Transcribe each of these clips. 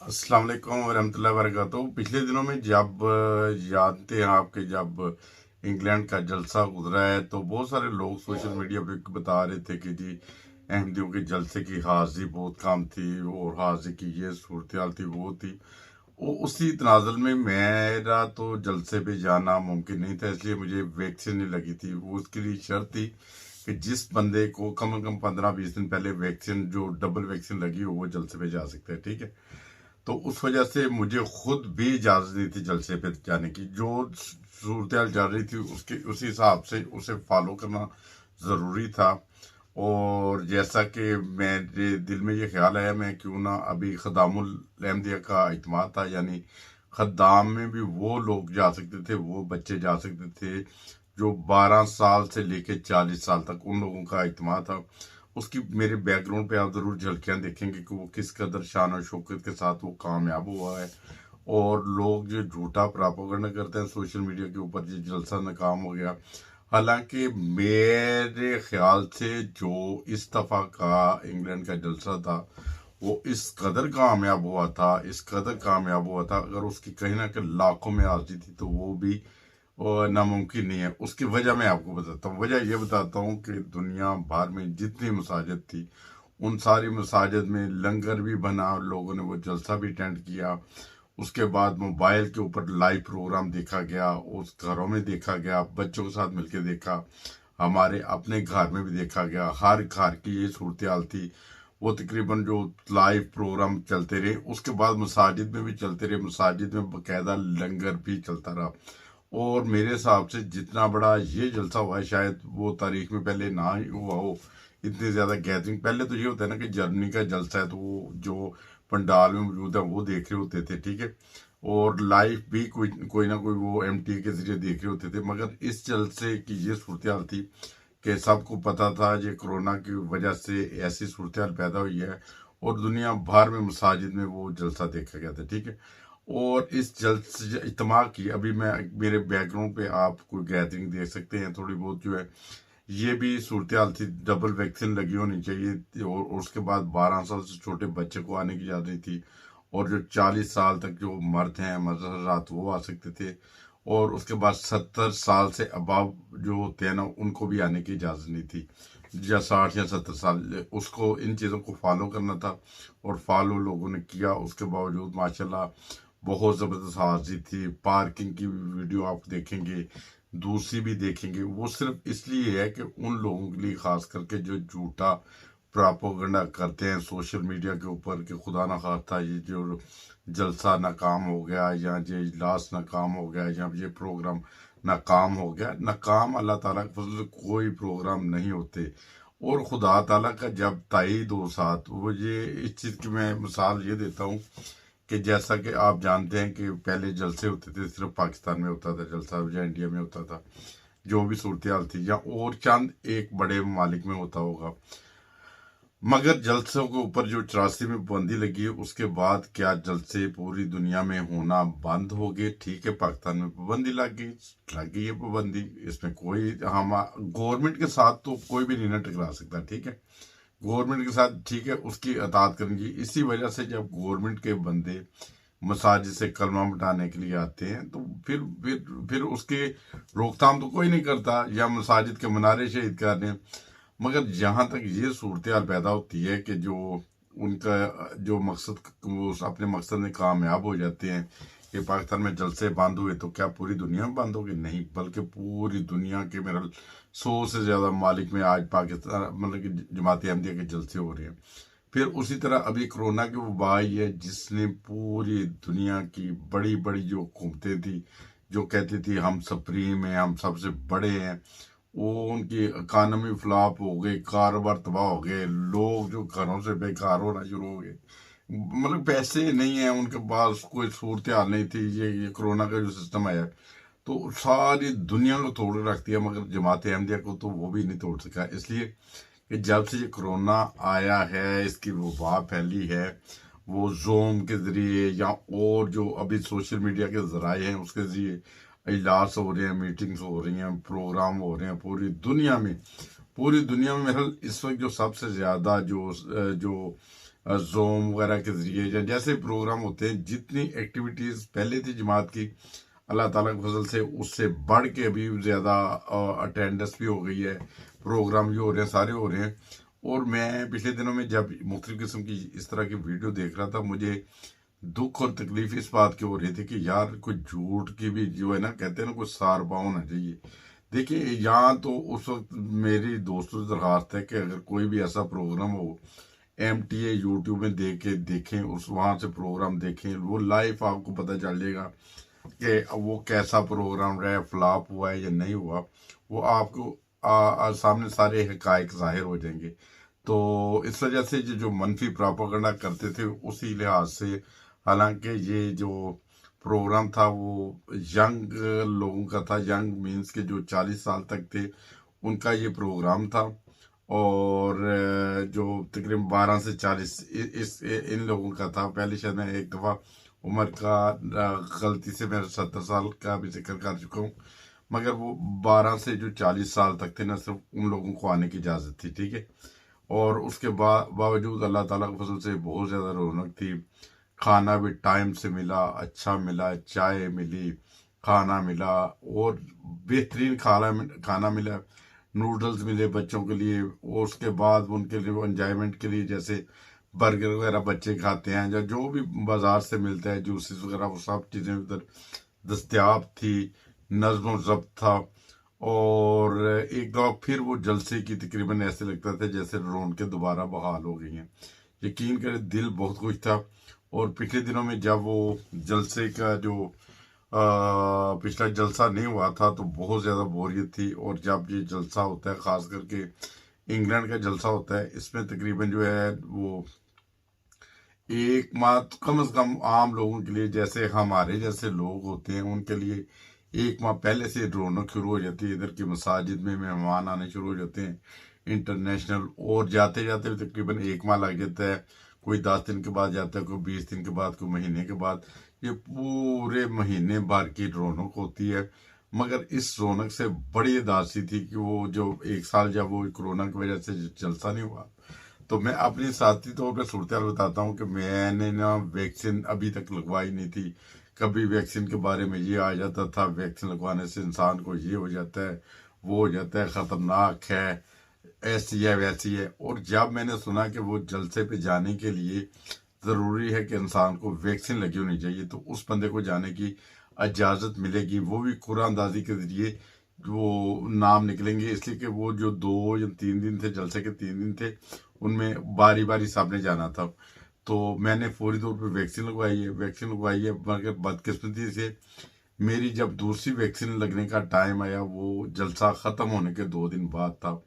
अस्सलाम वालेकुम वरहमतुल्लाहि वबरकातुहू। पिछले दिनों में जब जानते हैं आपके जब इंग्लैंड का जलसा गुजरा है तो बहुत सारे लोग सोशल मीडिया पे बता रहे थे कि जी अहमदियों के जलसे की हाजिरी बहुत कम थी और हाजिरी की ये सूरत हाल थी वो थी। उसी तनाजुर में मेरा तो जलसे पे जाना मुमकिन नहीं था, इसलिए मुझे वैक्सीन नहीं लगी थी। वो उसके लिए शर्त थी कि जिस बंदे को कम से कम 15-20 दिन पहले वैक्सीन जो डबल वैक्सीन लगी हो वो जलसे पे जा सकते हैं, ठीक है। तो उस वजह से मुझे खुद भी इजाजत नहीं थी जलसे पे जाने की। जो सूरत हाल चल रही थी उसके उसी हिसाब से उसे फॉलो करना ज़रूरी था। और जैसा कि मेरे दिल में ये ख्याल आया, मैं क्यों ना अभी खदामुल अहमदिया का इत्माद था, यानी खद्दाम में भी वो लोग जा सकते थे, वो बच्चे जा सकते थे जो 12 साल से लेकर 40 साल तक उन लोगों का इत्माद था। उसकी मेरे बैकग्राउंड पे आप ज़रूर झलकियाँ देखेंगे कि वो किस कदर शान और शौकत के साथ वो कामयाब हुआ है। और लोग जो झूठा प्रोपेगेंडा करते हैं सोशल मीडिया के ऊपर, ये जलसा नाकाम हो गया। हालांकि मेरे ख्याल से जो इस दफ़ा का इंग्लैंड का जलसा था वो इस कदर कामयाब हुआ था, इस कदर कामयाब हुआ था, अगर उसकी कहीं ना कहीं लाखों में हाजिरी थी तो वो भी और नामुमकिन नहीं है। उसकी वजह मैं आपको बताता हूँ। वजह ये बताता हूँ कि दुनिया भर में जितनी मसाजिद थी उन सारी मसाजिद में लंगर भी बना, लोगों ने वो जलसा भी अटेंड किया। उसके बाद मोबाइल के ऊपर लाइव प्रोग्राम देखा गया, उस घरों में देखा गया, बच्चों के साथ मिलकर देखा, हमारे अपने घर में भी देखा गया। हर घर की ये सूरत हाल थी। वो तकरीबन जो लाइव प्रोग्राम चलते रहे, उसके बाद मसाजिद में भी चलते रहे, मसाजिद में बाकायदा लंगर भी चलता रहा। और मेरे हिसाब से जितना बड़ा ये जलसा हुआ है शायद वो तारीख में पहले ना ही हुआ हो। इतनी ज़्यादा गैदरिंग, पहले तो ये होता है ना कि जर्मनी का जलसा है तो वो जो पंडाल में मौजूद है वो देख रहे होते थे, ठीक है। और लाइव भी कोई कोई ना कोई वो एमटी के जरिए देख रहे होते थे। मगर इस जलसे की ये सूरत हाल थी कि सबको पता था ये कोरोना की वजह से ऐसी सूरत हाल पैदा हुई है और दुनिया भर में मसाजिद में वो जलसा देखा गया था, ठीक है। और इस जलसे इज्तिमा की अभी मैं मेरे बैकग्राउंड पे आप कोई गैदरिंग देख सकते हैं थोड़ी बहुत जो है। ये भी सूरत हाल थी, डबल वैक्सीन लगी होनी चाहिए और उसके बाद 12 साल से छोटे बच्चे को आने की इजाज़त थी। और जो 40 साल तक जो मर्द हैं मजहरात वो आ सकते थे। और उसके बाद 70 साल से अबाव जो होते हैं ना उनको भी आने की इजाज़त नहीं थी, या 60 या 70 साल। उसको इन चीज़ों को फॉलो करना था और फॉलो लोगों ने किया। उसके बावजूद माशाल्लाह बहुत ज़बरदस्त हाजिरी थी। पार्किंग की वीडियो आप देखेंगे, दूसरी भी देखेंगे, वो सिर्फ इसलिए है कि उन लोगों के लिए खास करके जो झूठा प्रोपेगेंडा करते हैं सोशल मीडिया के ऊपर कि खुदा ना खास्ता ये जो जलसा नाकाम हो गया या ये इजलास नाकाम हो गया या ये प्रोग्राम नाकाम हो गया। नाकाम अल्लाह ताला के फजल से कोई प्रोग्राम नहीं होते। और खुदा ताला का जब ताईद हो साथ, वो ये इस चीज़ की मैं मिसाल ये देता हूँ कि जैसा कि आप जानते हैं कि पहले जलसे होते थे सिर्फ पाकिस्तान में होता था जलसा या इंडिया में होता था, जो भी सूरत हाल थी, या और चंद एक बड़े ममालिक में होता होगा। मगर जलसों के ऊपर जो 84 में पाबंदी लगी है उसके बाद क्या जलसे पूरी दुनिया में होना बंद हो गए? ठीक है, पाकिस्तान में पाबंदी लग गई है पाबंदी। इसमें कोई हम गवर्नमेंट के साथ तो कोई भी नहीं ना टकरा सकता, ठीक है। गवर्नमेंट के साथ ठीक है उसकी अतात करेंगी। इसी वजह से जब गवर्नमेंट के बंदे मसाजिद से कलमा मिटाने के लिए आते हैं तो फिर उसके रोकथाम तो कोई नहीं करता, या मसाजिद के मनारे शहीद कर रहे हैं। मगर जहाँ तक ये सूरत हाल पैदा होती है कि जो उनका जो मकसद, वो अपने मकसद में कामयाब हो जाते हैं कि पाकिस्तान में जलसे बंद हुए तो क्या पूरी दुनिया में बंद होगी? नहीं, बल्कि पूरी दुनिया के मेरा 100 से ज़्यादा मालिक में आज पाकिस्तान मतलब कि जमात अहमदिया के जलसे हो रहे हैं। फिर उसी तरह अभी कोरोना की वबा आई है जिसने पूरी दुनिया की बड़ी बड़ी जो हुकूमतें थी जो कहती थी हम सुप्रीम हैं, हम सबसे बड़े हैं, वो उनकी इकानमी फ्लॉप हो गई, कारोबार तबाह हो गए, लोग जो घरों से बेकार होना शुरू हो गए। मतलब पैसे नहीं है उनके पास, कोई सूरत हाल नहीं थी। ये कोरोना का जो सिस्टम आया तो सारी दुनिया को तोड़ रख दिया, मगर जमात अहमदिया को तो वो भी नहीं तोड़ सका। इसलिए कि जब से ये कोरोना आया है, इसकी वबा फैली है, वो जूम के ज़रिए या और जो अभी सोशल मीडिया के ज़राए हैं उसके ज़रिए इजलास हो रहे हैं, मीटिंग्स हो रही हैं, प्रोग्राम हो रहे हैं पूरी दुनिया में। पूरी दुनिया में मेरा इस वक्त जो सबसे ज़्यादा जो जो जोम वगैरह के जरिए या जैसे प्रोग्राम होते हैं, जितनी एक्टिविटीज़ पहले थी जमात की, अल्लाह ताला के फजल से उससे बढ़ के अभी ज़्यादा अटेंडेंस भी हो गई है, प्रोग्राम जो हो रहे हैं सारे हो रहे हैं। और मैं पिछले दिनों में जब मुख्तलिफ़ किस्म की इस तरह की वीडियो देख रहा था, मुझे दुख और तकलीफ इस बात की हो रही थी कि यार कोई झूठ की भी जो है ना, कहते हैं ना, कोई सार पाँव होना चाहिए। देखिए, यहाँ तो उस वक्त मेरी दोस्तों से दरखास्त है कि अगर कोई भी ऐसा प्रोग्राम हो, MTA यूट्यूब में देखें, उस वहाँ से प्रोग्राम देखें, वो लाइव आपको पता चल जाएगा कि वो कैसा प्रोग्राम रहा है, फ्लॉप हुआ है या नहीं हुआ। वो आपको सामने सारे हकायक जाहिर हो जाएंगे। तो इस वजह से जो मनफी प्रोपेगेंडा करते थे, उसी लिहाज से, हालांकि ये जो प्रोग्राम था वो यंग लोगों का था, यंग मीन्स के जो 40 साल तक थे उनका ये प्रोग्राम था। और जो तकरीबन 12 से 40 इन लोगों का था। पहले शायद मैं एक दफ़ा उम्र का गलती से मैं 70 साल का भी जिक्र कर चुका हूँ, मगर वो 12 से जो 40 साल तक थे ना, सिर्फ उन लोगों को आने की इजाज़त थी, ठीक है। और उसके बावजूद अल्लाह ताला के फजल से बहुत ज़्यादा रौनक थी। खाना भी टाइम से मिला, अच्छा मिला, चाय मिली, खाना मिला, और बेहतरीन खाना मिला। नूडल्स मिले बच्चों के लिए, और उसके बाद उनके लिए एंजॉयमेंट के लिए जैसे बर्गर वगैरह बच्चे खाते हैं, या जो भी बाजार से मिलता है, जूसेस वगैरह, वो सब चीज़ें उधर दस्तयाब थी। नज़्म ज़ब्त था। और एक दफ़ा फिर वो जलसे की तकरीबन ऐसे लगता था जैसे रौनकें दोबारा बहाल हो गई हैं। यकीन करें, दिल बहुत खुश था। और पिछले दिनों में जब वो जलसे का जो पिछला जलसा नहीं हुआ था, तो बहुत ज़्यादा बोरियत थी। और जब ये जलसा होता है, ख़ास करके इंग्लैंड का जलसा होता है, इसमें तकरीबन जो है वो एक माह तो कम से कम आम लोगों के लिए, जैसे हमारे जैसे लोग होते हैं, उनके लिए एक माह पहले से रौनक शुरू हो जाती है। इधर की मसाजिद में मेहमान आने शुरू हो जाते हैं, इंटरनेशनल। और जाते जाते भी तकरीबन एक माह लग जाता है। कोई 10 दिन के बाद जाता है, कोई 20 दिन के बाद, कोई महीने के बाद। ये पूरे महीने भर की रौनक होती है। मगर इस रौनक से बड़ी उदासी थी कि वो जो एक साल जब वो कोरोना की वजह से जलसा नहीं हुआ, तो मैं अपनी साथी तौर पर सूरत हाल बताता हूँ कि मैंने ना वैक्सीन अभी तक लगवाई नहीं थी। कभी वैक्सीन के बारे में ये आ जाता था, वैक्सीन लगवाने से इंसान को ये हो जाता है, वो हो जाता है, ख़तरनाक है, ऐसी है, वैसी है। और जब मैंने सुना कि वो जलसे पे जाने के लिए ज़रूरी है कि इंसान को वैक्सीन लगी होनी चाहिए, तो उस बंदे को जाने की इजाज़त मिलेगी, वो भी कुरानदाजी के ज़रिए वो नाम निकलेंगे। इसलिए कि वो जो 2 या 3 दिन थे, जलसे के 3 दिन थे, उनमें बारी बारी सबने जाना था। तो मैंने फौरी तौर पे वैक्सीन लगवाई है। मगर बदकिस्मती से मेरी जब दूसरी वैक्सीन लगने का टाइम आया, वो जलसा ख़त्म होने के 2 दिन बाद था।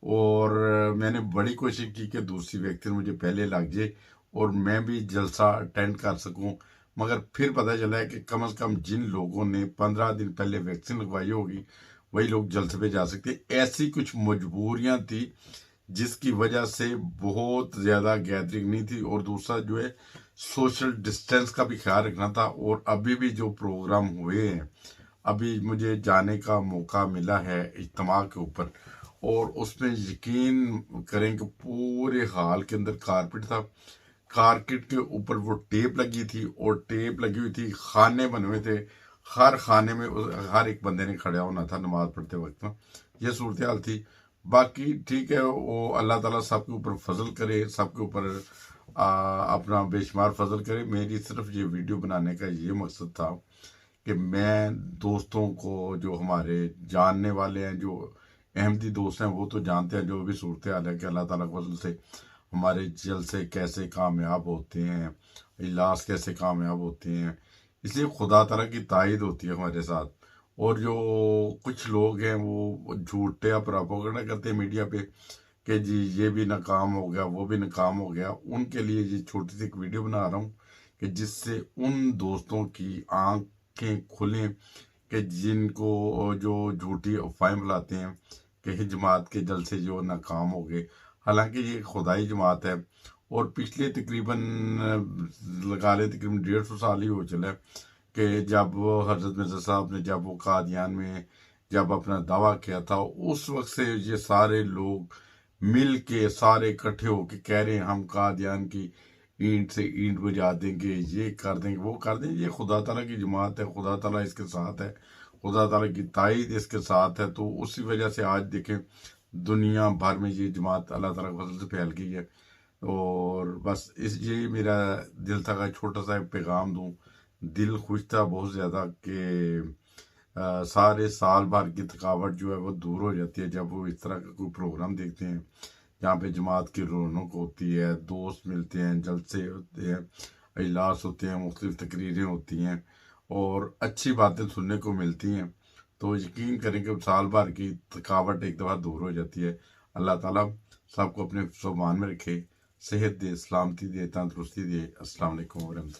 और मैंने बड़ी कोशिश की कि दूसरी वैक्सीन मुझे पहले लग जाए और मैं भी जलसा अटेंड कर सकूं। मगर फिर पता चला है कि कम से कम जिन लोगों ने 15 दिन पहले वैक्सीन लगवाई होगी, वही लोग जलसे पे जा सकते। ऐसी कुछ मजबूरियां थी जिसकी वजह से बहुत ज़्यादा गैदरिंग नहीं थी। और दूसरा जो है, सोशल डिस्टेंस का भी ख्याल रखना था। और अभी भी जो प्रोग्राम हुए हैं, अभी मुझे जाने का मौका मिला है इज्तिमा के ऊपर, और उसमें यकीन करें कि पूरे हॉल के अंदर कारपेट था। कारपेट के ऊपर वो टेप लगी थी, और टेप लगी हुई थी, खाने बने हुए थे। हर खाने में हर एक बंदे ने खड़ा होना था नमाज पढ़ते वक्त में। यह सूरत हाल थी। बाकी ठीक है, वो अल्लाह ताला सबके ऊपर फजल करे, सबके ऊपर अपना बेशुमार फजल करे। मेरी सिर्फ ये वीडियो बनाने का ये मकसद था कि मैं दोस्तों को, जो हमारे जानने वाले हैं, जो अहमदी दोस्त हैं, वो तो जानते हैं जो भी सूरत हाल है कि अल्लाह ताला के फजल से हमारे जलसे कैसे कामयाब होते हैं, इजलास कैसे कामयाब होते हैं। इसलिए खुदा ताला की तायद होती है हमारे साथ। और जो कुछ लोग हैं वो झूठे प्रोपेगेंडा करते हैं मीडिया पे कि जी ये भी नाकाम हो गया, वो भी नाकाम हो गया। उनके लिए ये छोटी सी एक वीडियो बना रहा हूँ कि जिससे उन दोस्तों की आंखें खुलें कि जिनको जो झूठी अफवाहें फैलाते हैं कि जमात के जलसे जो नाकाम हो गए। हालांकि ये खुदाई जमात है। और पिछले तकरीबन लगा ले तकरीबन 150 साल ही हो चला है कि जब हजरत मिर्ज़ा साहब ने, जब वो कादियान में जब अपना दावा किया था, उस वक्त से ये सारे लोग मिल के सारे इकट्ठे होके कह रहे हैं हम कादियान की ईंट से ईंट बजा देंगे, ये कर देंगे, वो कर देंगे। ये खुदा ताला की जमात है, खुदा ताला इसके साथ है, खुदा ताला की ताईद इसके साथ है। तो उसी वजह से आज देखें दुनिया भर में ये जमात अल्लाह ताला के फजल से फैल गई है। और बस इस ये मेरा दिल था कि छोटा सा एक पैगाम दूं। दिल खुश था बहुत ज़्यादा कि सारे साल भर की थकावट जो है वो दूर हो जाती है जब वो इस तरह का कोई प्रोग्राम देखते हैं जहाँ पे जमात की रौनक होती है, दोस्त मिलते हैं, जलसे होते हैं, इजलास होते हैं, मुख्तलिफ तकरीरें होती हैं और अच्छी बातें सुनने को मिलती हैं। तो यकीन करें कि साल भर की थकावट एक दफ़ा दूर हो जाती है। अल्लाह ताला सबको अपने सामान में रखे, सेहत दे, सलामती दे, तंदुरुस्ती दे। अस्सलाम वालेकुम वरहमतुल्लाह।